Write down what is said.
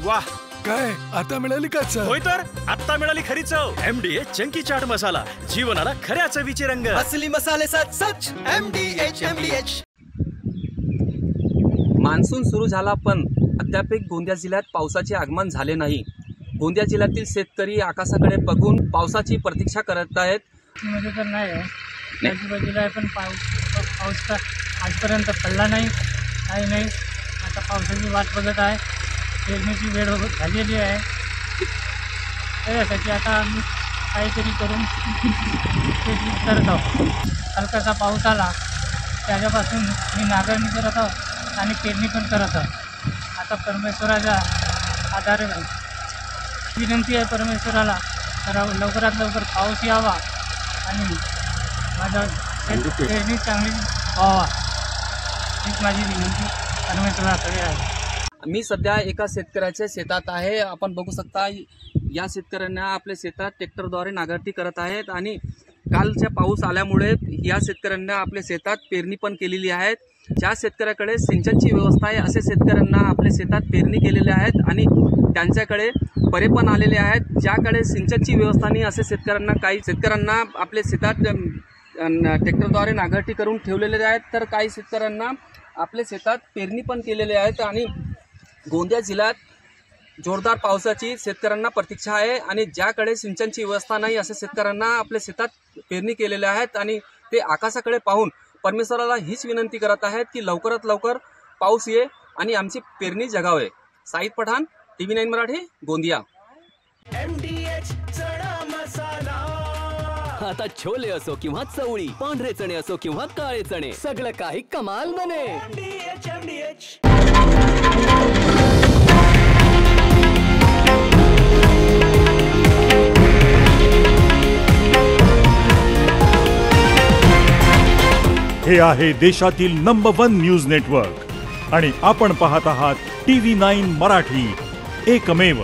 वाह, काय आता मिळाली का चव? होय तर आता मिळाली खरी चव. MDH चंकी चाट मसाला, जीवनाला खऱ्या चवीचे रंग. असली मसाले सच MDH. मान्सून सुरू झाला पण अद्याप गोंदिया जिल्ह्यात पावसाचे आगमन झाले नाही. गोंदिया जिल्ह्यातील शेतकरी आकाशाकडे बघून पावसाची प्रतीक्षा करत आहेत. मध्ये तर नाही आहे, आजूबाजूला आहे पण पाऊस का आजपर्यंत पडला नाही, काही नाही. आता पावसाची वाट बघत आहे. पेरणीची वेळ झालेली आहे, त्यासाठी आता आम्ही काहीतरी करून पेरणी करत आहोत. हलकासा पाऊस आला त्याच्यापासून मी नांगरणी करत आहोत आणि पेरणी पण करत आहोत. आता परमेश्वराच्या आधारे विनंती आहे परमेश्वराला, तर लवकरात लवकर पाऊस यावा आणि माझा पेरणी चांगली व्हावा, हीच माझी विनंती परमेश्वराकडे आहे. मी सध्या एका शेतकऱ्याच्या शेतात आहे. आपण बघू शकता या शेतकऱ्यांना आपल्या शेतात ट्रॅक्टरद्वारे नांगरणी करत आहेत आणि कालच्या पाऊस आल्यामुळे या शेतकऱ्यांना आपल्या शेतात पेरणी पण केलेली आहे. ज्या शेतकऱ्याकडे सिंचनची व्यवस्था आहे असे शेतकऱ्यांना आपल्या शेतात पेरणी केलेली आहेत आणि त्यांच्याकडे परे पण आलेले आहेत. ज्याकडे सिंचनची व्यवस्था नाही असे काही शेतकऱ्यांना आपल्या शेतात ट्रॅक्टरद्वारे नांगरणी करून ठेवलेले आहेत, तर काही शेतकऱ्यांना आपल्या शेतात पेरणी पण केलेले आहेत. आणि गोंदिया जिल्ह्यात जोरदार पावसाची शेतकऱ्यांना प्रतीक्षा आहे आणि ज्याकडे सिंचनची व्यवस्था नाही अशा शेतकऱ्यांना आपल्या शेतात पेरणी केलेल्या आहेत आणि ते आकाशाकडे पाहून परमेश्वराला हीच विनंती करत आहेत की लवकरात लवकर पाऊस ये आणि आमची पेरणी जगावे. साईद पठाण, TV9 मराठी, गोंदिया. MDH चणा मसाला. आता छोले असो किंवा चवळी, पांढरे चणे असो किंवा काळे चणे, सगळं काही कमाल बने. MDH. हे आहे देशातील नंबर 1 न्यूज नेटवर्क आणि आपण पाहत आहात TV9 मराठी, एकमेव.